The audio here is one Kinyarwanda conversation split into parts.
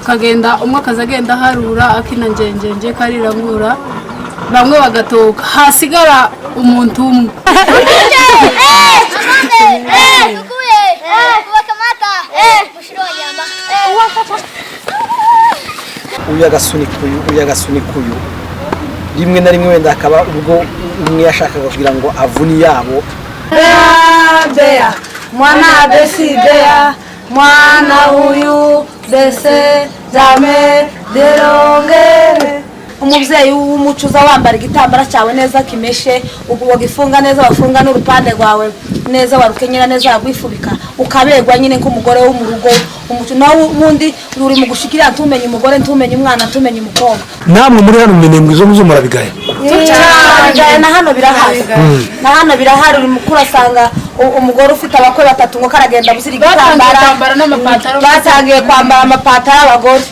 bakagenda umwe akazagenda harura akina njenjenje karirangura bamwe bagatoka hasigara umuntu umwe uyu agasunikuyu rimwe na rimwe wenda akaba ubwo umwe yashakaga kugira ngo avuni yabo Bea mwana desidea mwana huyu dese jame derongere umubyeyi w'umucuza wambara igitambara cyawe neza kimeshe wagifunga neza wafunga n'urupande rwawe neza warukenyera neza wagwifubika ukabegwa nyine nk'umugore wo mu rugo umucu nawe ubundi uri mu gushikira ntumenye umugore ntumenye umwana ntumenye umukobwa namwe muri hano minembwe zo muzumura bigaye na hano birahari na hano birahari uri mukuru asanga umugore ufite abakwe batatu ngo karagenda musiri igitambara n'amapataro batangiye kwambara amapataro y'abagore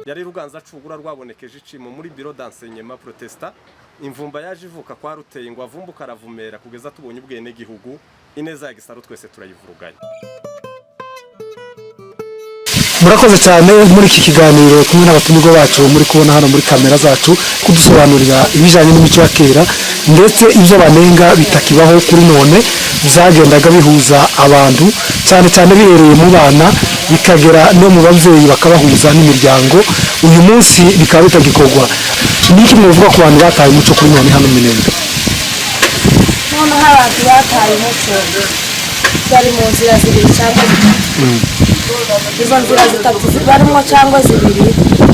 yari ruganza cugura rwabonekeje icimo muri biro d'enseignement protesta imvumba yaje ivuka kwa ruteye ngo avumbuka aravumera kugeza tubonye ubwene gihugu ineza ya gisaro twese turayivuruganya. murakoze cyane muri iki kiganiro kumwe n'abatumirwa bacu muri kubona hano muri kamera zacu kudusobanurira ibijanye n'imico ya kera ndetse ibyo banenga bitakibaho kuri none byagendaga bihuza abantu cyane cyane bihereye mu bana bikagera no mu bavyeyi bakabahuza n'imiryango uyu munsi bikaba bitagikorwa niki muvuga ku bantu bataye umuco kuri none hano Minembwe none abantu bataye umuco bari mu nzira zibiri cyangwa izo nzira zitatu barimo cyangwa zibiri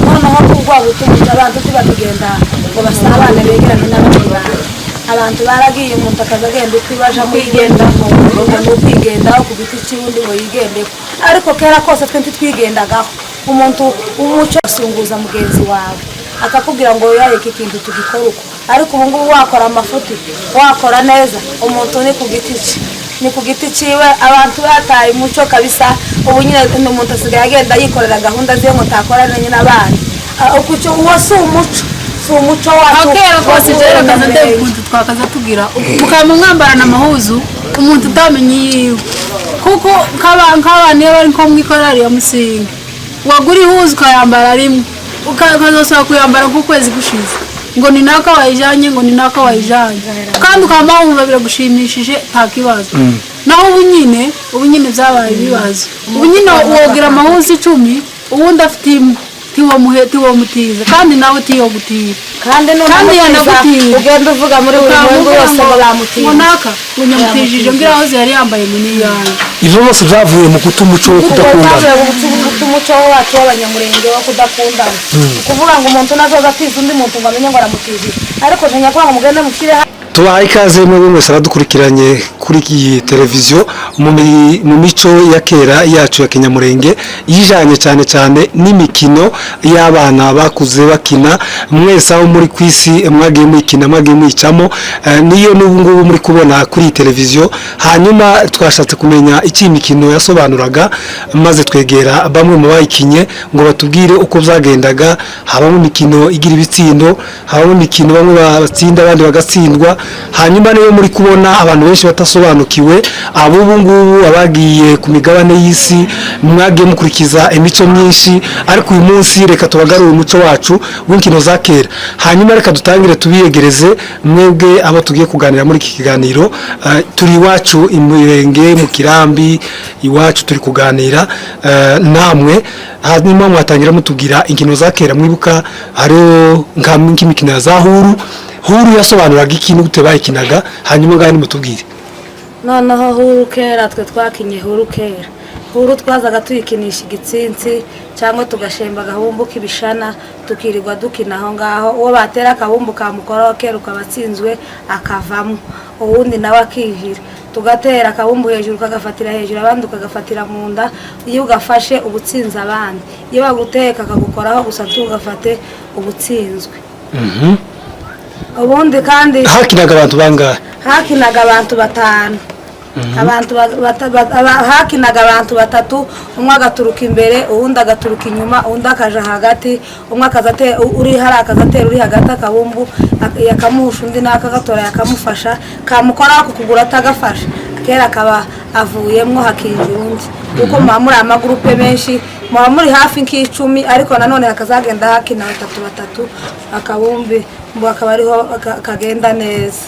noneho kugwa gutumije abantu tubagenda ngo basabane begerane n'abandi bantu abantu baragiye umuntu akazagenda ukwibaja kwigenda mu kwigendaho ku giti cy'undi ngo yigende ariko kera kose twe ntitwigendagaho umuntu umuco asunguza mugenzi wawe akakubwira ngo yareke ikintu tugikora uko ariko ubu ngubu wakora amafuti wakora neza umuntu ni ku giti cye ni ku giti ciwe abantu bataye umuco kabisa ubu nyine umuntu asigaye agenda yikorera gahunda ziyo ngo takorane n'abandi ukucyo uwo si umuco wacu akera kose rero kaza ndekundi twakaza tugira mukama mwambarana amahuzu umuntu utamenye yiwe kuko nk'abana iyo bari nko mwikorari ya musinga wagura ihuzu ukayambara rimwe ukazosaba kuyambara nk'ukwezi gushize ngo ni naka wayijanye ngo ni naka wayijanye kandi ukamba wumva biragushimishije nta kibazo naho ubu nyine byabaye ibibazo ubu nyine wogira amahuzu 10 ubundi afite tiwo mutiza kandi nawe tiyo gutira kandi yanagutira ugenda uvuga muri buri muntu wose ngo bamutiza ngo naka unyamutijije ngira aho yari yambaye mini yanjye ivyo bose byavuye mu kutumuco wo kudakundana umuco wacu w'abanyamurenge wo kudakundana kuvuga ngo umuntu nazoza atiza undi muntu ngo amenye ngo aramutije ariko ntenya kuvuga ngo mugende mushire tubaye ikaze mwebwe mwese abadukurikiranye kuri iyi televiziyo mu mico ya kera yacu ya Kinyamurenge yijanye cyane cyane n'imikino y'abana bakuze bakina mwese aho muri kwisi mwagiye mukina mwagiye muyicamo niyo n'ubu ngubu muri kubona kuri iyi televiziyo hanyuma twashatse kumenya iki imikino yasobanuraga maze twegera bamwe mu bayikinye ngo batubwire uko byagendaga habamo imikino igira ibitsindo habamo imikino bamwe batsinda abandi bagatsindwa hanyuma niyo muri kubona abantu benshi batasobanukiwe ubu ngubu abagiye ku migabane y'isi mwagiye mukurikiza imico myinshi ariko uyu munsi reka tubagarure umuco wacu w'inkino za kera hanyuma reka dutangire tubiyegereze mwebwe abo tugiye kuganira muri iki kiganiro turi iwacu Imirenge mu Kirambi iwacu turi kuganira namwe hanyuma mwatangira mutubwira inkino za kera mwibuka hariho nk'imikino ya za huru yasobanuraga ikintu gute bayikinaga hanyuma ngani mutubwire noneho huru kera twe twakinye huru kera huru twazaga tuyikinisha igitsinsi cyangwa tugashemba agahumbu k'ibishana tukirirwa dukina aho ngaho uwo batera akabumbu kamukoraho kera ukabatsinzwe akavamo ubundi nawe akijira tugatera akabumbu hejuru kagafatira hejuru abandi ukagafatira mu nda iyo ugafashe ubutsinze abandi iyo baguteka akagukoraho gusa tugafate ubutsinzwe ubundi kandi hakinaga abantu bangahe hakinaga abantu batanu hakinaga abantu batatu umwe agaturuka imbere uwundi agaturuka inyuma uwundi akaja hagati umwe akazatera uri hari akazatera uri hagati akabumbu yakamuhusha undi naka gatora yakamufasha kamukora kukugura atagafasha kera akaba avuyemwo hakinjira undi kuko muba muri amagurupe menshi muba muri hafi nk'icumi ariko nanone hakazagenda hakina batatu akabumbi mbu akaba ariho kagenda neza.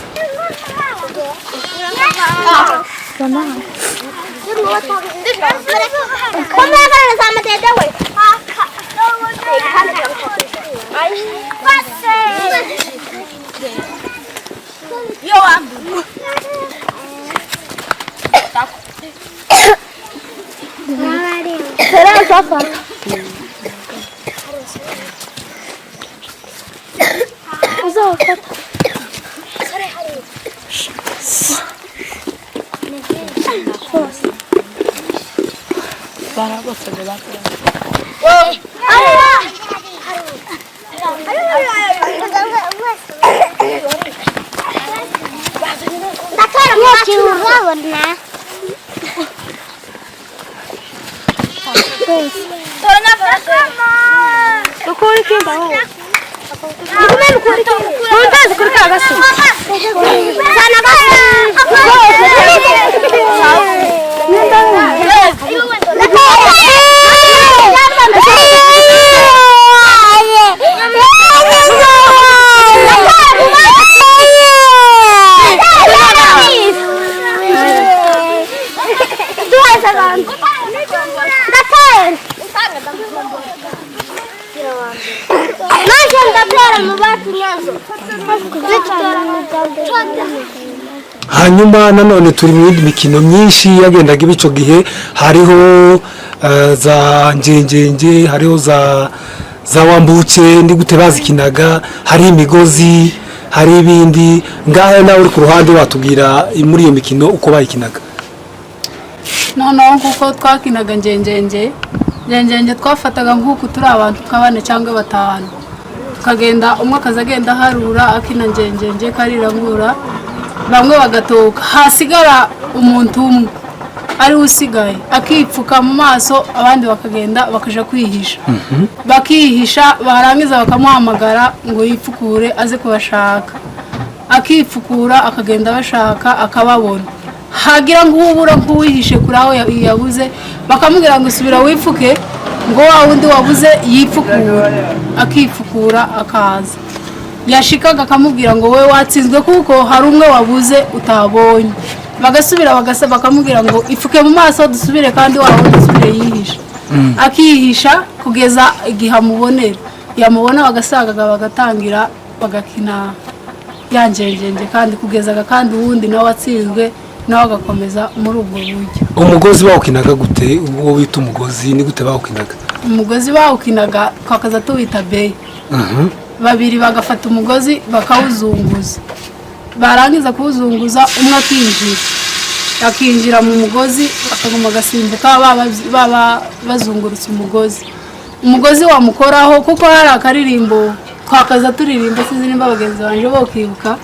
hanyuma nanone turi mu mikino myinshi yagendaga ibico gihe hariho za njenjenje hariho za wambuke ndi gute bazikinaga hari imigozi hari ibindi ngahe nawe uri ku ruhande watubwira muri iyo mikino uko bayikinaga. noneho kuko twakinaga njenjenje twafataga nk'uko turi abantu kabane cyangwa batanu tukagenda umwe akazagenda harura akina njenjenje karirangura bamwe bagatoka hasigara umuntu umwe ari usigaye akipfuka mu maso abandi bakagenda bakaja kwihisha bakihisha barangiza bakamuhamagara ngo yipfukure aze kubashaka akipfukura akagenda bashaka akababona hagira ngo ubura nk'uwihishe kuri aho yabuze bakamubwira ngo subira wipfuke ngo wa wundi wabuze yipfukura akipfukura akaza yashikaga akamubwira ngo wowe watsinzwe kuko hari umwe wabuze utabonye bagasubira bakamubwira ngo ifuke mu maso dusubire kandi wa wundi dusubire yihisha akihisha kugeza igihe amubonera yamubona bagasagaga bagatangira bagakina yanjenjenje kandi kugezaga kandi uwundi nawe watsinzwe nawe agakomeza muri ubwo buryo. umugozi bawukinaga gute uwo wita umugozi ni gute bawukinaga? umugozi bawukinaga twakaza tuwita beye babiri bagafata umugozi bakawuzunguza barangiza kuwuzunguza umwe akinjira mu mugozi akaguma agasimbuka baba bazungurutse umugozi wamukoraho kuko hari akaririmbo twakaza turirimba sinzi nimba bagenzi banje bo kwibuka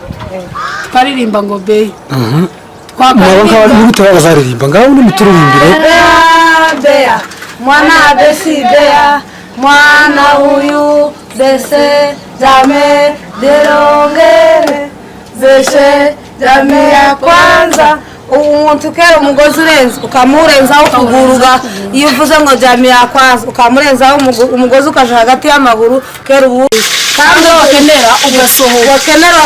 twaririmba ngo beye ni gute bazaririmba ngaho ni muturirimbire Bea mwana besi Bea mwana huyu bese jame derongere beshe jame ya kwanza umuntu kera umugozi urenze ukamurenzaho kuguruga iyo uvuze ngo jame ya kwanza ukamurenzaho umugozi ukaje hagati y'amaguru kera ubu kandi wakenera ugasohoka wakenera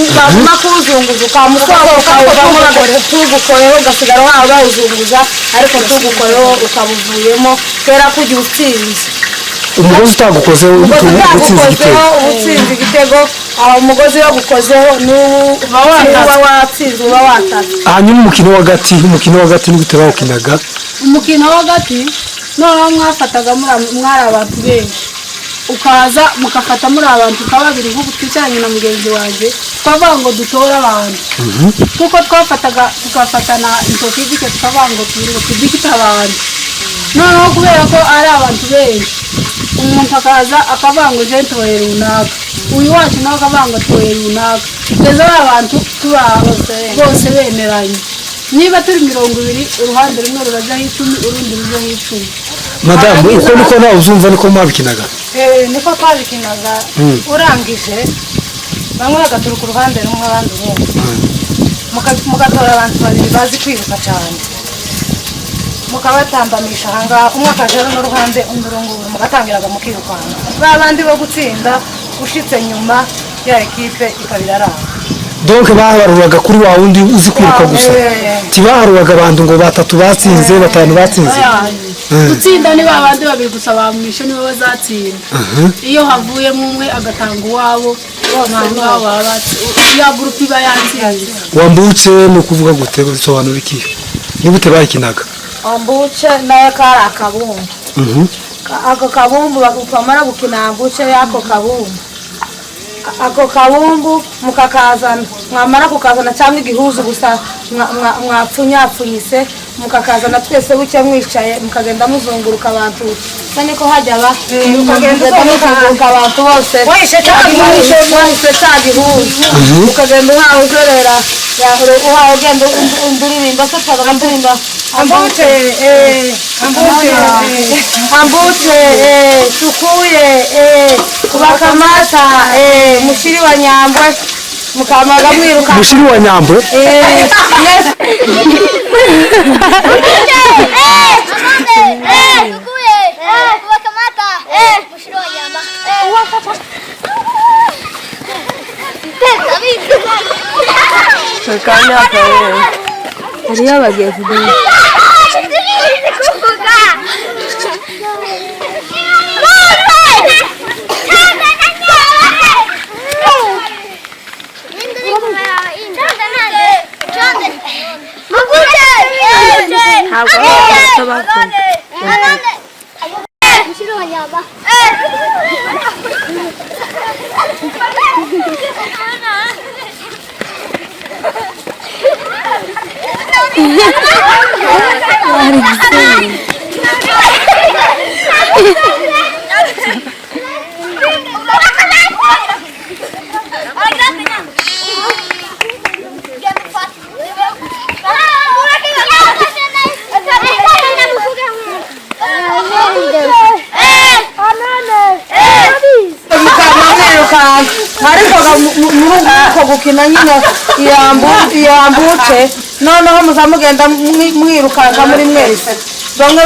ubaguma kuzunguza ukamusohoka ukavamo tugukoreho ugasigara wawe bawuzunguza ariko tugukoreho ukabuvuyemo kera kujya utsinze umugozi utagukozeho utsinze igitego umugozi wagukozeho n'uba watsinze uba watatse. hanyuma umukino w'agati ni gute bawukinaga? umukino w'agati noneho mwafataga mwari abantu benshi ukaza mukafata muri abantu babiri nk'uko twicaranye na mugenzi wanjye twavuga ngo dutore abantu kuko tugafatana intoki y'igike tukavuga ngo tudikite abantu noneho kubera ko ari abantu benshi umuntu akaza akavuga ngo je ntoye runaka uyu wacu nawe akavuga ngo toye runaka kugeza abantu tuba bose bemeranye niba turi 20 uruhande rumwe rurajaho 10 urundi rujaho 10. madamu uko niko nawe uzumva niko mwabikinaga? niko twabikinaga urangije bamwe bagaturuka uruhande rumwe abandi urundi mugatora abantu babiri bazi kwiruka cyane mukabatambamisha ahangaha umwe akajana n'uruhande undi urunguru mugatangiraga mukirukanka ba bandi bo gutsinda ushitse nyuma ya ekipe ikabiraranga donc baharuraga kuri wa wundi uzi kwiruka gusa tibaharuraga abantu ngo batatu batsinze batanu batsinze gutsinda ni babandi babiri gusa bamwishe nibo bazatsinda iyo havuyemo umwe agatanga uwabo ya groupe iba yatsinze wambutse no kuvuga gute bisobanura iki ni gute bayikinaga ambuche naye kari akabumbu ako kabumbu bakamara gukina ambuche yako kabumbu ako kabumbu mukakazana mwamara kukazana cyangwa igihuzu gusa mwapfunyapfunyise mukakazana twese bucye mwicaye mukagenda muzunguruka abantu sane ko hajya ba mukagenda muzunguruka abantu bose wese cyagihuzu mukagenda uhawe uzorera yahoro uhawe ugenda unduririmba se twabaga ndirimba ambuche tukuye kubakamata mushiri wa Nyambwe mukamaga mwiruka mushiri wa Nyambwe hariyo abagezi ariko gukina nyine yambuce noneho muzamugenda mwirukanka muri mwese bamwe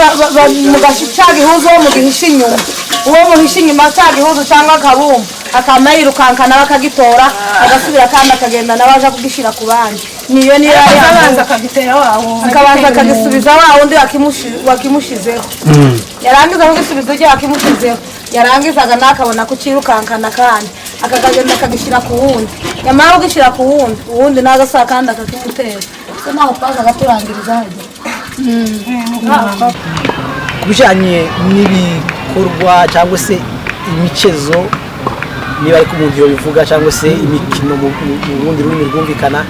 mugashicaga ihuzu wo mugihisha inyuma uwo muhisha inyuma cyaga ihuzu cyangwa akabumbu akama yirukanka nawe akagitora agasubira kandi akagenda nawe aje kugishira ku bandi niyo yabanza akagitera wawo akabanza akagisubiza wa wundi wakimushizeho yarangiza kugisubiza ujye wakimushizeho yarangizaga nakabona kucirukankana kandi akagenda akagishira ku wundi yamara kugishira ku wundi uwundi nagasaka kandi akakimutera so naho twaza gaturangiriza hajya kubijanye n'ibikorwa cyangwa se imicezo niba ariko umuntu yobivuga cyangwa se imikino mu rundi rurimi rwumvikana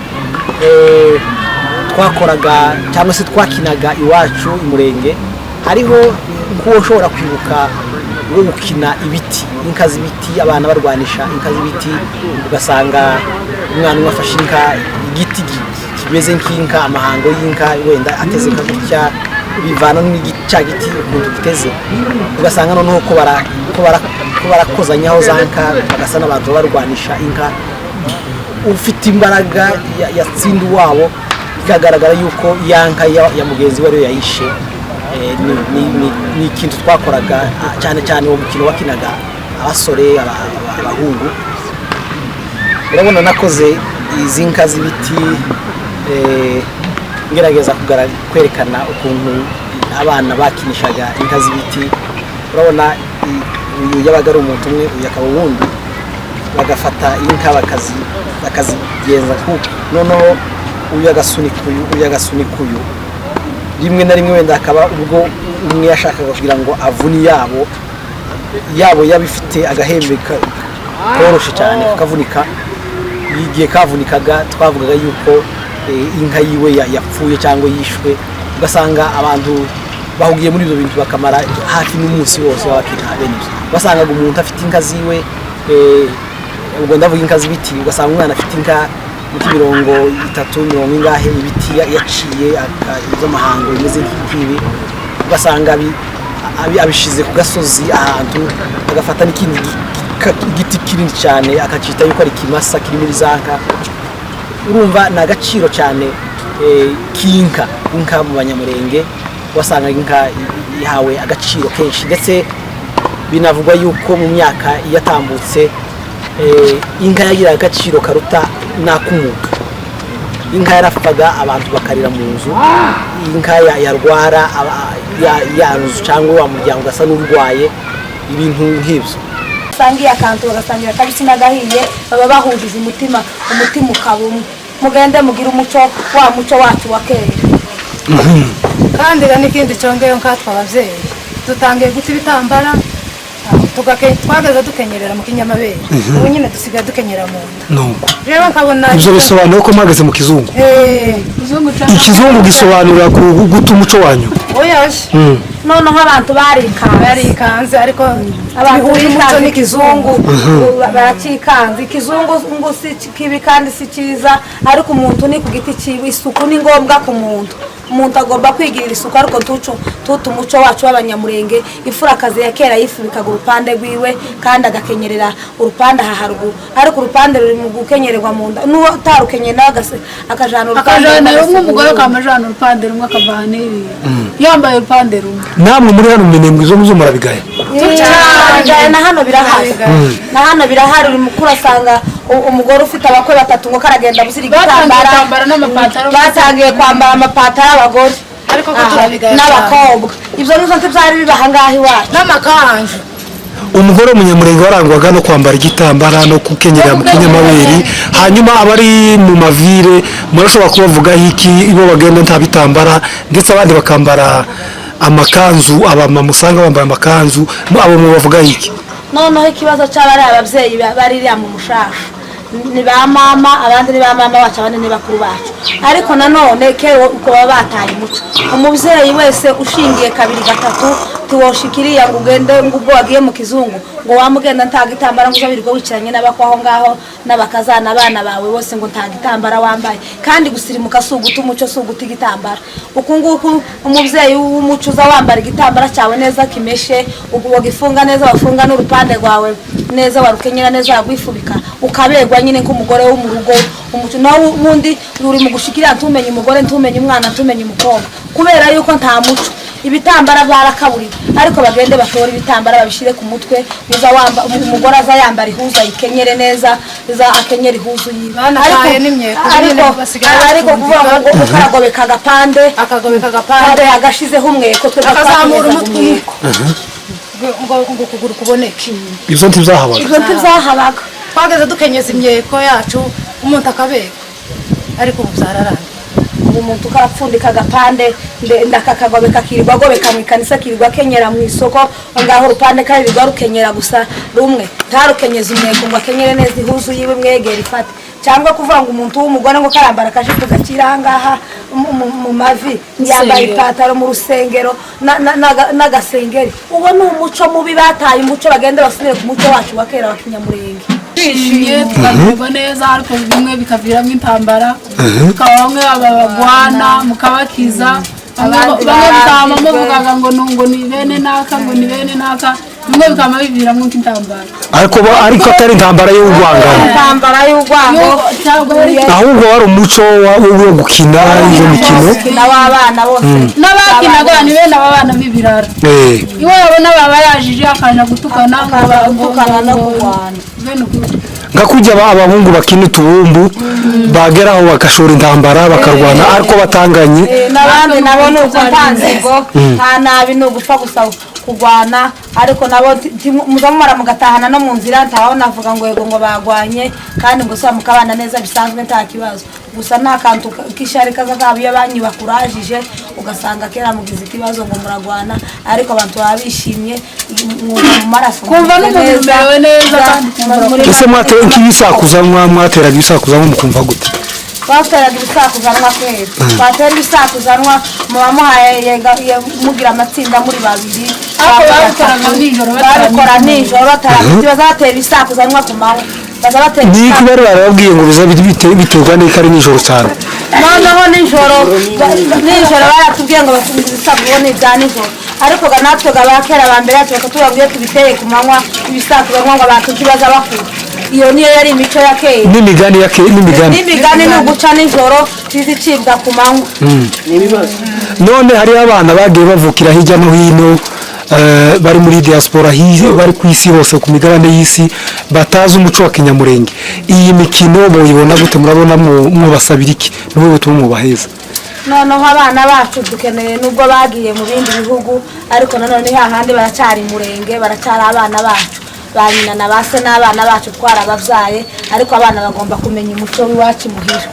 twakoraga cyangwa se twakinaga iwacu imurenge hariho kuko ushobora kwibuka wo gukina ibiti inka z'ibiti abana barwanisha inka z'ibiti ugasanga umwana umwe afashe inka igiti kimeze nk'inka amahango y'inka wenda ateze gutya bivana n'icya giti ukuntu giteze ugasanga noneho ko barakozanyaho za nka bagasa n'abantu barwanisha inka ufite imbaraga yatsinda uwabo bikagaragara yuko ya nka ya mugenzi we ariyo yayishe ni ikintu twakoraga cyane cyane uwo mukino wakinaga abasore abahungu urabona nakoze izi nka z'ibiti ngerageza kwerekana ukuntu abana bakinishaga inka z'ibiti urabona uyu yabaga ari umuntu umwe uyu akaba uwundi bagafata inka bakazigenza kuko noneho uyu agasunika uyu rimwe na rimwe wenda akaba ubwo umwe yashakaga kugira ngo avuni yabo yabifite agahembe koroshe cyane kakavunika igihe kavunikaga twavugaga yuko inka yiwe yapfuye cyangwa yishwe ugasanga abantu bahugiye muri ibyo bintu bakamara hafi n'umunsi wose babakina bene ibyo basangaga umuntu afite inka ziwe ubwo ndavuga inka z'ibiti ugasanga umwana afite inka muri 30 ingahe ibiti yaciye z'amahango bimeze nk'ibi ugasanga abishize ku gasozi ahantu agafata n'ikindi igiti kinini cyane akacita yuko ari kimasa kiri muri zanka urumva ni agaciro cyane k'inka mu banyamurenge wasanga inka ihawe agaciro kenshi ndetse binavugwa yuko mu myaka yatambutse inka yagira agaciro karuta n'ak'umuntu. Inka yarapfaga abantu bakarira mu nzu, inka yarwara yaruzu cyangwa wa muryango ugasa n'urwaye, ibintu nk'ibyo. Sangiye akantu bagasangira kabisi n'agahiye, baba bahujije umutima ukaba umwe. Mugende mugira umuco wacu wa kera. Kandi n'ikindi cyongeyeho nkatwe ababyeyi dutangiye guta ibitambara twagaza dukenyerera mu kinyamabere, ubu nyine dusigaye dukenyera mu nda. Rero nkabona ibyo bisobanura ko mwageze mu kizungu. Ikizungu gisobanura guta umuco wanyu. Oyaje noneho abantu barikanze ariko abantu b'umuco n'ikizungu baracikanze. Ikizungu ngo si kibi kandi si cyiza, ariko umuntu ni ku giti cyiwe. Isuku ni ngombwa ku muntu. Umuntu agomba kwigirira isuku, ariko tuta umuco wacu w'abanyamurenge. Ifurakazi ya kera yifubikaga urupande rwiwe kandi agakenyerera urupande aha haruguru, ariko urupande ruri mu gukenyererwa mu nda. N'uwo utarukenyeye nawe akajana urupande rumwe, umugore akamajana urupande rumwe akavana yambaye urupande rumwe. Namwe muri hano Minembwe izo muzo murabigaya? Na hano birahari. Na hano birahari. Uri mukuru asanga umugore ufite abakwe batatu ngo karagenda gusirika igitambara n'amapataro. Batangiye kwambara amapataro abagore n'abakobwa. Ibyo nizo byari bibaha ngaho iwacu n'amakanju. Umugore w'umunyamurenge warangwaga no kwambara igitambara no kukenyerera mu kinyamabere. Hanyuma abari mu mavire murashobora kubavugaho iki? Ibo bagenda nta bitambara ndetse abandi bakambara amakanzu, abamama usanga bambaye amakanzu, abo mubavugaho iki? Noneho ikibazo cy'abari ababyeyi baririya mu mushasha ni ba mama, abandi ni ba mama bacu, abandi ni bakuru bacu. Ariko nanone kero uko baba bataye umuco. Umubyeyi wese ushingiye kabiri gatatu tiwoshikiriya ngo ugende ngo ubwo wagiye mu kizungu ngo wamugenda nta gitambara ngo uzabirirwa wicaranye n'abakwaho ngaho n'abakazana abana bawe bose ngo nta gitambara wambaye. Kandi gusirimuka suguta umuco, suguta igitambara. Uku nguku umubyeyi w'umuco uza wambara igitambara cyawe neza kimeshe, wagifunga neza, wafunga n'urupande rwawe neza, warukenyera neza, wagwifubika ukabegwa nyine nk'umugore wo mu rugo. Umuco nawo wundi uri mu gushikira ntumenye umugore, ntumenye umwana, ntumenye umukobwa, kubera yuko nta muco. Ibitambara byarakaburiwe, ariko bagende batora ibitambara babishire ku mutwe. Uza wamba umugore aza yambara ihuza ayikenyere neza, uza akenyera ihuzu yiwe. Ariko kuvuga ngo ukagobeka agapande agashizeho umweko, twe akazamura umutwe ngo kuguru kuboneke. Ibyo ntibyahabaga. Twageze dukenyeza imyeko yacu umuntu akabega, ariko ubu byararangiye. Umuntu karapfundika agapande ndakakagobeka kirirwa gobeka mu kanisa, kirirwa kenyera mu isoko ngaho urupande karirwa rukenyera gusa rumwe, tarukenyeza umweko ngo akenyere neza ihuzu yiwe mwegera ifate. Cyangwa kuvuga ngo umuntu w'umugore ngo karambara kashifu gakira ngaha mu mavi yambaye ipataro mu rusengero n'agasengeri. Uwo ni umuco mubi bataye umuco, bagende basubire ku muco wacu wa kera wa kinyamurenge. Twishimye tukamererwa neza, ariko bimwe bikaviramo intambara, tukaba bamwe babagwana mukabakiza, bamwe bikaba muvugaga ngo ni bene naka, ngo ni bene naka, bimwe bikaba biviramo intambara. Ariko atari intambara y'urwangano. Intambara y'urwango ahubwo wari umuco wo gukina iyo mikino n'abana bose n'abakinaga ni bene abana b'ibirara. Iwe yabona baba yajije akana gutukana no kurwana. nka kujya abahungu bakina utubumbu bageraho bagashora intambara bakarwana ariko batanganye. N'abandi nabo ni uko ntanzigo nta nabi ni ugupfa gusa kurwana, ariko nabo muzamumara mugatahana no mu nzira ntaho navuga ngo yego ngo bagwanye kandi ngo swa mukabana neza bisanzwe nta kibazo. Gusa nta kantu kishari kaza kabiye banyi bakurajije ugasanga kera mugize ikibazo ngo muragwana, ariko abantu babishimye mu maraso kumva n'umumerewe neza. Ese mwatera nk'ibisakuzanwa, mwateraga ibisakuzanwa mukumva gute? Bateraga ibisakuzanwa kwera, batera ibisakuzanwa muba muhaye mugira amatsinda muri babiri, babikora nijoro batera ibisakuzanwa ku manywa. Ni kubera barababwiye ngo biterwa n'iko ari nijoro cyane. Noneho nijoro baratubwiye ngo bafunze ibisakuzanwa n'ibya nijoro, ariko natwe abakera ba mbere tubabwiye tubiteye ku manywa ibisakuzanwa ngo abantu kibaza bakura. iyo niyo yari imico ya kera n'imigani ni uguca nijoro tizicibwa ku manywa none hariho abana bagiye bavukira hirya no hino bari muri diaspora bari ku isi hose ku migabane y'isi batazi umuco wa Kinyamurenge. Iyi mikino muyibona gute? Murabona mwubasabira iki n'ubu butuma mubaheza? noneho abana bacu dukeneye nubwo bagiye mu bindi bihugu ariko nanone hahandi baracyari murenge, baracyari abana bacu ba nyina na base n'abana bacu twarababyaye, ariko abana bagomba kumenya umuco w'iwacu muhira.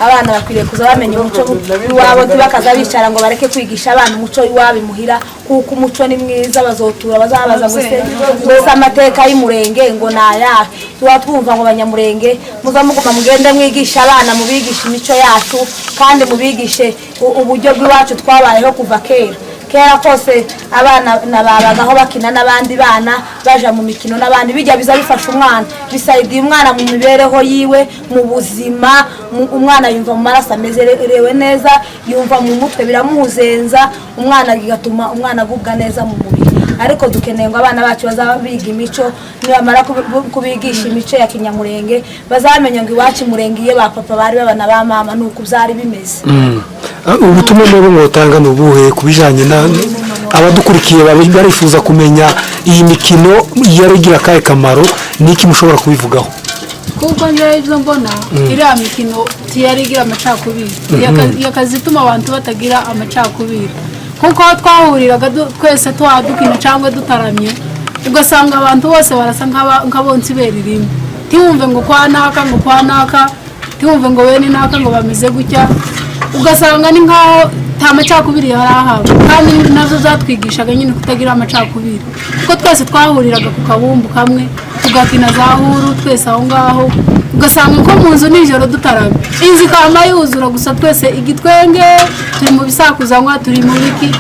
Abana bakwiriye kuza bamenya umuco w'iwabo, ntibakaza bicara ngo bareke kwigisha abana umuco w'iwabo muhira, kuko umuco ni mwiza. Bazotura bazabaza gusa amateka y'umurenge ngo naya tuba twumva ngo Banyamurenge muza muguma mugende mwigisha abana, mubigisha imico yacu kandi mubigishe uburyo bw'iwacu twabayeho kuva kera kose. Abana nababagaho bakina n'abandi bana baja mu mikino n'abandi, bijya biza bifasha umwana, bisaidiye umwana mu mibereho yiwe, mu buzima. Umwana yumva mu maraso amezerewe neza, yumva mu mutwe biramuhuzenza, umwana bigatuma umwana agubwa neza mu mubiri. Ariko dukeneye ngo abana bacu bazabiga imico, nibamara kubigisha imico ya Kinyamurenge bazamenya ngo iwacu Murenge iyo ba papa bari babana ba mama nuko byari bimeze. Ubutumwa mwebwe mwotanga n'ubuhe kubijanye na abadukurikiye barifuza kumenya iyi mikino yarigira kahe kamaro, niki mushobora kubivugaho? kuko njye ibyo mbona iriya mikino tiyarigira amacakubiri, yakazituma abantu batagira amacakubiri. Kuko twahuriraga twese dukina cyangwa dutaramye, ugasanga abantu bose barasa nk'abonsi beririmwe, ntiwumve ngo kwa naka, ntiwumve ngo bene naka ngo bameze gutya, ugasanga ni nkaho nta macakubiri yari ahawe. Kandi nazo zatwigishaga nyine kutagira amacakubiri, kuko twese twahuriraga ku kabumbu kamwe tugakina za huru twese aho ngaho, ugasanga nko mu nzu nijoro dutaramye inzu ikaba yuzura gusa twese igitwenge, turi mu bisakuzanywa, turi mu biki,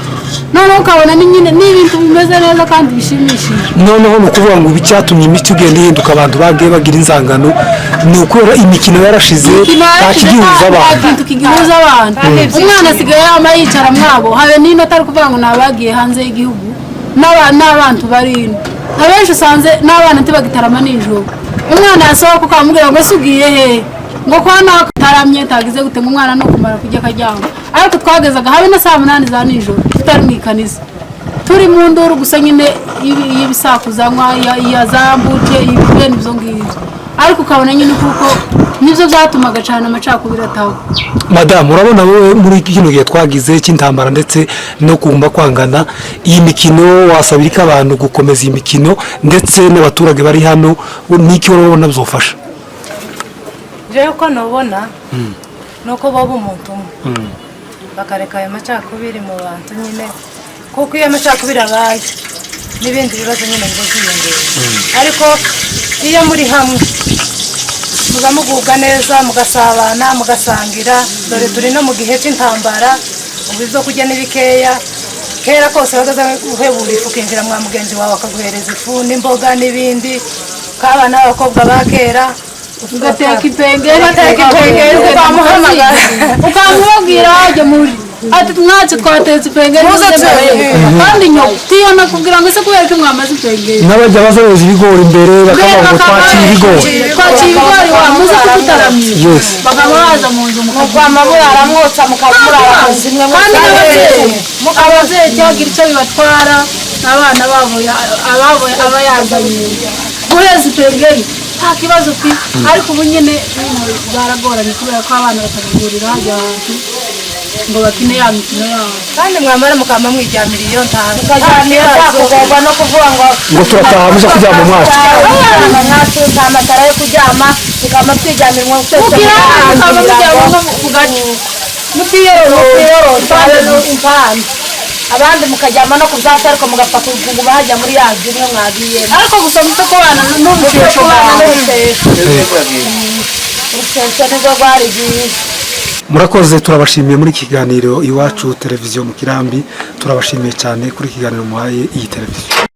noneho ukabona nyine n'ibintu bimeze neza kandi bishimishije. Noneho ni ukuvuga ngo icyatumye imico igenda ihinduka, abantu bagiye bagira inzangano, ni ukubera imikino yarashize, nta kigihuza abantu. Umwana asigaye yama yicara mwabo, habe n'ino atari kuvuga ngo nabagiye hanze y'igihugu n'abantu barino. Abenshi usanze n'abana ntibagitarama nijoro, umwana yasohoka ukamubwira ngo sugiye he, ngo kwa nataramye tagize gute, ngo umwana no kumara kujya karyama. Ariko twagezaga habe na saa 8 za nijoro tutari mu ikanisa, turi mu nduru gusa nyine y'ibisakuzanywa ya zambuje ibintu byo ngibyo, ariko ukabona nyine kuko nivyo byatumaga cyane amacakubiri ataho. Madame, urabona wowe muri kino gihe twagize cy'intambara ndetse no kumba kwangana, iyi mikino wasabirika abantu gukomeza iyi mikino ndetse n'abaturage bari hano, niki urabona bizofasha? Jewe ko nobona nuko baba umuntu bakareka ayo macakubiri mu bantu nyine, kuko iyo macakubiri abaye n'ibindi bibazo nyine ngo ziyongera. Ariko iyo muri hamwe muza mugubwa neza, mugasabana, mugasangira. Dore turi no mu gihe cy'intambara, ubu ibyo kurya n'ibikeya. Kera kose bagaza guhebura ifu ukinjira mwa mugenzi wawe akaguhereza ifu n'imboga n'ibindi, k'abana b'abakobwa ba kera ugateka ipengeri ukamuhamagara ukamubwira ajya muri ati mwacu twatetse ipengeri kandi nyotiyana kugira ngo ise kubera ko mwamaze ipengeri n'abajya bazoza ibigori imbere bakavuga ngo twaciye ibigori wamuze kutaramye bakabaza mu nzu mukwamabura aramwotsa mukamurara zimwe kandi abavyeyi cyagira icyo bibatwara n'abana babo abayazanye guheza ipengeri nta kibazo pe. Ariko ubu nyine baragoranye kubera ko abana batagurira hajya ahantu ngo bakine ya mikino yabo, kandi mwamara mukama mwijyamira iyo ntahe kugorwa no kuvuga ngo turataha muze kuryama mwacu mwacu nta matara yo kuryama, tukama twijyamira umwe twese mutiyoro abandi mukajyama no kubyatsi, ariko mugapfa kuguma hajya muri ya nzu imwe mwagiye. Ariko gusa muto kubana n'urusesho urusesho nibwo rwari byiza. Murakoze, turabashimiye muri kiganiro Iwacu Televiziyo mu Kirambi, turabashimiye cyane kuri kiganiro muhaye iyi televiziyo.